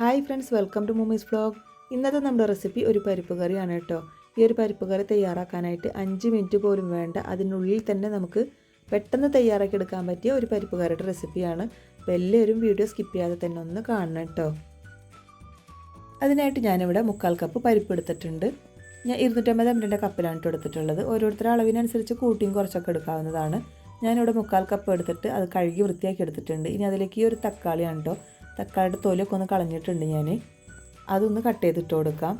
Hi friends, welcome to മൂമീസ് vlog. ഇന്നത്തെ നമ്മുടെ റെസിപ്പി ഒരു പരിപ്പ് കറിയാണ് കേട്ടോ. ഈ ഒരു പരിപ്പ് കറി തയ്യാറാക്കാനായിട്ട് 5 മിനിറ്റ് പോലും വേണ്ട. അതിനുള്ളിൽ തന്നെ നമുക്ക് പെട്ടെന്ന് തയ്യാറാക്കി എടുക്കാൻ പറ്റിയ ഒരു പരിപ്പ് കറിയുടെ റെസിപ്പിയാണ്. അപ്പോൾ എല്ലാവരും വീഡിയോ സ്കിപ്പ് ചെയ്യാതെ തന്നെ ഒന്ന് കാണണം കേട്ടോ. അതിനായിട്ട് ഞാനിവിടെ 1/4 കപ്പ് പരിപ്പ് എടുത്തിട്ടുണ്ട്. ഞാൻ 250 ml കപ്പിലാണ് എടുത്തിട്ടുള്ളത്. ഓരോരുത്തരുടെ അളവിനനുസരിച്ച് കൂട്ടിയും കുറച്ചൊക്കെ എടുക്കാവുന്നതാണ്. ഞാനിവിടെ 1/4 കപ്പ് എടുത്തിട്ട് അത് കഴുകി വൃത്തിയാക്കി എടുത്തിട്ടുണ്ട്. ഇനി അതിലേക്ക് ഈ ഒരു തക്കാളിയാണ് കേട്ടോ. തക്കാളിയുടെ തൊലിയൊക്കെ ഒന്ന് കളഞ്ഞിട്ടുണ്ട്. ഞാൻ അതൊന്ന് കട്ട് ചെയ്തിട്ട് കൊടുക്കാം.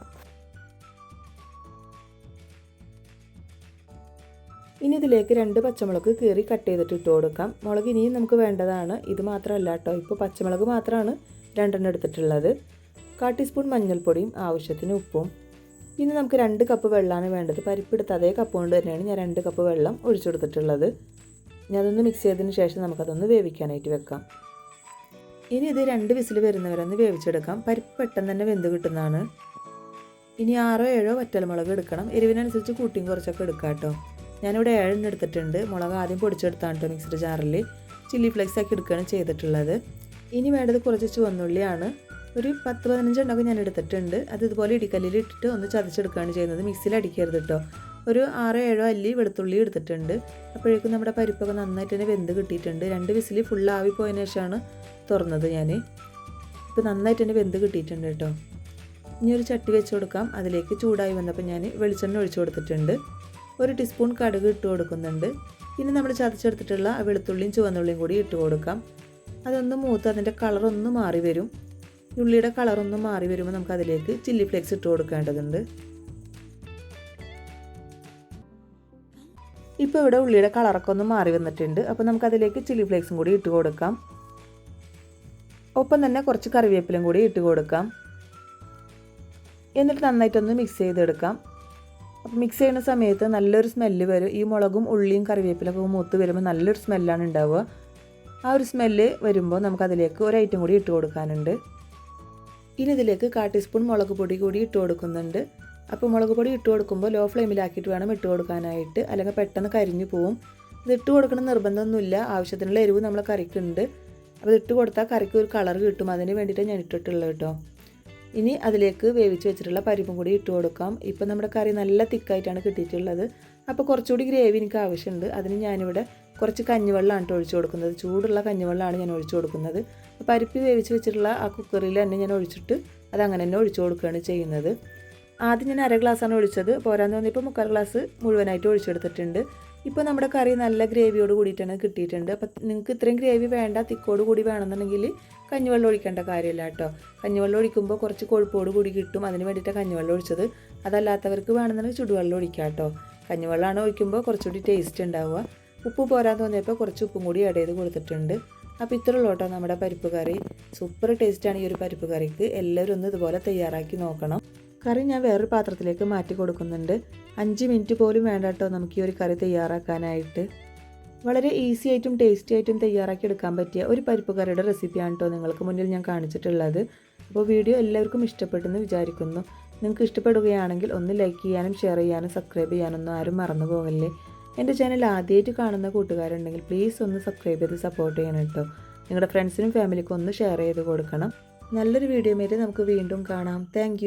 ഇനി ഇതിലേക്ക് 2 പച്ചമുളക് കീറി കട്ട് ചെയ്തിട്ട് ഇട്ട് കൊടുക്കാം. മുളക് ഇനിയും നമുക്ക് വേണ്ടതാണ്. ഇത് മാത്രമല്ല കേട്ടോ, ഇപ്പോൾ പച്ചമുളക് മാത്രമാണ് 2 എടുത്തിട്ടുള്ളത്. 1/4 ടീസ്പൂൺ മഞ്ഞൾപ്പൊടിയും ആവശ്യത്തിന് ഉപ്പും. ഇനി നമുക്ക് 2 കപ്പ് വെള്ളമാണ് വേണ്ടത്. പരിപ്പെടുത്ത അതേ കപ്പ് കൊണ്ട് തന്നെയാണ് ഞാൻ 2 കപ്പ് വെള്ളം ഒഴിച്ചു കൊടുത്തിട്ടുള്ളത്. ഞാൻ അതൊന്ന് മിക്സ് ചെയ്തതിന് ശേഷം നമുക്കതൊന്ന് വേവിക്കാനായിട്ട് വെക്കാം. ഇനി ഇത് 2 വിസിൽ വരുന്നവരൊന്ന് വേവിച്ചെടുക്കാം. പരിപ്പ് പെട്ടെന്ന് തന്നെ വെന്ത് കിട്ടുന്നതാണ്. ഇനി 6-7 വറ്റൽമുളക് എടുക്കണം. എരിവിനനുസരിച്ച് കൂട്ടിയും കുറച്ചൊക്കെ എടുക്കാം കേട്ടോ. ഞാനിവിടെ 7 എടുത്തിട്ടുണ്ട്. മുളക് ആദ്യം പൊടിച്ചെടുത്താണ് കേട്ടോ മിക്സഡ് ജാറിൽ. ചില്ലി ഫ്ലേക്സ് ആക്കി എടുക്കുകയാണ് ചെയ്തിട്ടുള്ളത്. ഇനി വേണ്ടത് കുറച്ച് ചുവന്നുള്ളിയാണ്. ഒരു 10-15 എണ്ണമൊക്കെ ഞാൻ എടുത്തിട്ടുണ്ട്. അത് ഇതുപോലെ ഇടിക്കല്ലിൽ ഇട്ടിട്ട് ഒന്ന് ചതച്ചെടുക്കുകയാണ് ചെയ്യുന്നത്. മിക്സിയിൽ അടിക്കരുത് കേട്ടോ. ഒരു 6-7 അല്ലി വെളുത്തുള്ളി എടുത്തിട്ടുണ്ട്. അപ്പോഴേക്കും നമ്മുടെ പരിപ്പൊക്കെ നന്നായിട്ട് തന്നെ വെന്ത് കിട്ടിയിട്ടുണ്ട്. 2 വിസിൽ ഫുൾ ആവി പോയതിനു ശേഷമാണ് തുറന്നത് ഞാൻ. ഇപ്പോൾ നന്നായിട്ട് തന്നെ വെന്ത് കിട്ടിയിട്ടുണ്ട് കേട്ടോ. ഇനി ഒരു ചട്ടി വെച്ച് കൊടുക്കാം. അതിലേക്ക് ചൂടായി വന്നപ്പോൾ ഞാൻ വെളിച്ചെണ്ണ ഒഴിച്ചു കൊടുത്തിട്ടുണ്ട്. 1 ടീസ്പൂൺ കടുക് ഇട്ട് കൊടുക്കുന്നുണ്ട്. പിന്നെ നമ്മൾ ചതച്ചെടുത്തിട്ടുള്ള വെളുത്തുള്ളിയും ചുവന്നുള്ളിയും കൂടി ഇട്ട് കൊടുക്കാം. അതൊന്ന് മൂത്ത് അതിൻ്റെ കളറൊന്ന് മാറി വരും. ഉള്ളിയുടെ കളറൊന്ന് മാറി വരുമ്പോൾ നമുക്ക് അതിലേക്ക് ചില്ലി ഫ്ലേക്സ് ഇട്ട് കൊടുക്കേണ്ടതുണ്ട്. ഇപ്പോൾ ഇവിടെ ഉള്ളിയുടെ കളറൊക്കെ ഒന്ന് മാറി വന്നിട്ടുണ്ട്. അപ്പോൾ നമുക്കതിലേക്ക് ചില്ലി ഫ്ലേക്സും കൂടി ഇട്ട് കൊടുക്കാം. ഒപ്പം തന്നെ കുറച്ച് കറിവേപ്പിലയും കൂടി ഇട്ട് കൊടുക്കാം. എന്നിട്ട് നന്നായിട്ടൊന്ന് മിക്സ് ചെയ്തെടുക്കാം. അപ്പോൾ മിക്സ് ചെയ്യുന്ന സമയത്ത് നല്ലൊരു സ്മെല്ല് വരും. ഈ മുളകും ഉള്ളിയും കറിവേപ്പിലൊക്കെ മൂത്ത് വരുമ്പോൾ നല്ലൊരു സ്മെല്ലാണ് ഉണ്ടാവുക. ആ ഒരു സ്മെല്ല് വരുമ്പോൾ നമുക്കതിലേക്ക് ഒരു ഐറ്റം കൂടി ഇട്ട് കൊടുക്കാനുണ്ട്. ഇനി ഇതിലേക്ക് 1/4 ടീസ്പൂൺ മുളക് പൊടി കൂടി ഇട്ട് കൊടുക്കുന്നുണ്ട്. അപ്പോൾ മുളക് പൊടി ഇട്ട് കൊടുക്കുമ്പോൾ ലോ ഫ്ലെയിമിലാക്കിയിട്ട് വേണം ഇട്ട് കൊടുക്കാനായിട്ട്, അല്ലെങ്കിൽ പെട്ടെന്ന് കരിഞ്ഞു പോവും. ഇത് ഇട്ട് കൊടുക്കണം നിർബന്ധമൊന്നുമില്ല. ആവശ്യത്തിനുള്ള എരിവ് നമ്മളെ കറിക്കുണ്ട്. അപ്പോൾ ഇട്ട് കൊടുത്താൽ കറിക്ക് ഒരു കളർ കിട്ടും. അതിന് വേണ്ടിയിട്ട് ഞാൻ ഇട്ടിട്ടുള്ളത് കേട്ടോ. ഇനി അതിലേക്ക് വേവിച്ച് വെച്ചിട്ടുള്ള പരിപ്പും കൂടി ഇട്ട് കൊടുക്കാം. ഇപ്പോൾ നമ്മുടെ കറി നല്ല തിക്കായിട്ടാണ് കിട്ടിയിട്ടുള്ളത്. അപ്പോൾ കുറച്ചുകൂടി ഗ്രേവി എനിക്ക് ആവശ്യമുണ്ട്. അതിന് ഞാനിവിടെ കുറച്ച് കഞ്ഞിവെള്ളമാണ് ഒഴിച്ചു കൊടുക്കുന്നത്. ചൂടുള്ള കഞ്ഞിവെള്ളമാണ് ഞാൻ ഒഴിച്ചു കൊടുക്കുന്നത്. പരിപ്പ് വേവിച്ച് വെച്ചിട്ടുള്ള ആ കുക്കറിൽ തന്നെ ഞാൻ ഒഴിച്ചിട്ട് അതങ്ങനെ തന്നെ ഒഴിച്ചു കൊടുക്കുകയാണ് ചെയ്യുന്നത്. ആദ്യം ഞാൻ 1/2 ഗ്ലാസ്സാണ് ഒഴിച്ചത്. പോരാന്ന് തോന്നിയപ്പോൾ 3/4 ഗ്ലാസ് മുഴുവനായിട്ട് ഒഴിച്ചെടുത്തിട്ടുണ്ട്. ഇപ്പോൾ നമ്മുടെ കറി നല്ല ഗ്രേവിയോട് കൂടിയിട്ടാണ് കിട്ടിയിട്ടുണ്ട്. അപ്പോൾ നിങ്ങൾക്ക് ഇത്രയും ഗ്രേവി വേണ്ട, തിക്കോട് കൂടി വേണമെന്നുണ്ടെങ്കിൽ കഞ്ഞിവെള്ളം ഒഴിക്കേണ്ട കാര്യമില്ല കേട്ടോ. കഞ്ഞിവെള്ളം ഒഴിക്കുമ്പോൾ കുറച്ച് കൊഴുപ്പോട് കൂടി കിട്ടും. അതിന് വേണ്ടിയിട്ടാണ് കഞ്ഞിവെള്ളം ഒഴിച്ചത്. അതല്ലാത്തവർക്ക് വേണമെന്നുണ്ടെങ്കിൽ ചുടുവെള്ളം ഒഴിക്കാം കേട്ടോ. കഞ്ഞിവെള്ളമാണ് ഒഴിക്കുമ്പോൾ കുറച്ചുകൂടി ടേസ്റ്റ് ഉണ്ടാവുക. ഉപ്പ് പോരാൻ തോന്നിയപ്പോൾ കുറച്ച് ഉപ്പും കൂടി ആഡ് ചെയ്ത് കൊടുത്തിട്ടുണ്ട്. അപ്പോൾ ഇത്രയുള്ളൂ കേട്ടോ നമ്മുടെ പരിപ്പ് കറി. സൂപ്പർ ടേസ്റ്റാണ് ഈ ഒരു പരിപ്പ് കറിക്ക്. എല്ലാവരും ഒന്ന് ഇതുപോലെ തയ്യാറാക്കി നോക്കണം. കറി ഞാൻ വേറൊരു പാത്രത്തിലേക്ക് മാറ്റി കൊടുക്കുന്നുണ്ട്. 5 മിനിറ്റ് പോലും വേണ്ട കേട്ടോ നമുക്ക് ഈ ഒരു കറി തയ്യാറാക്കാനായിട്ട്. വളരെ ഈസി ആയിട്ടും ടേസ്റ്റി ആയിട്ടും തയ്യാറാക്കി എടുക്കാൻ പറ്റിയ ഒരു പരിപ്പ് കറിയുടെ റെസിപ്പിയാണ് കേട്ടോ നിങ്ങൾക്ക് മുന്നിൽ ഞാൻ കാണിച്ചിട്ടുള്ളത്. അപ്പോൾ വീഡിയോ എല്ലാവർക്കും ഇഷ്ടപ്പെട്ടെന്ന് വിചാരിക്കുന്നു. നിങ്ങൾക്ക് ഇഷ്ടപ്പെടുകയാണെങ്കിൽ ഒന്ന് ലൈക്ക് ചെയ്യാനും ഷെയർ ചെയ്യാനും സബ്സ്ക്രൈബ് ചെയ്യാനൊന്നും ആരും മറന്നു പോകല്ലേ. എൻ്റെ ചാനൽ ആദ്യമായിട്ട് കാണുന്ന കൂട്ടുകാരുണ്ടെങ്കിൽ പ്ലീസ് ഒന്ന് സബ്സ്ക്രൈബ് ചെയ്ത് സപ്പോർട്ട് ചെയ്യണം കേട്ടോ. നിങ്ങളുടെ ഫ്രണ്ട്സിനും ഫാമിലിക്കും ഒന്ന് ഷെയർ ചെയ്ത് കൊടുക്കണം. നല്ലൊരു വീഡിയോ ആയിട്ട് നമുക്ക് വീണ്ടും കാണാം. താങ്ക്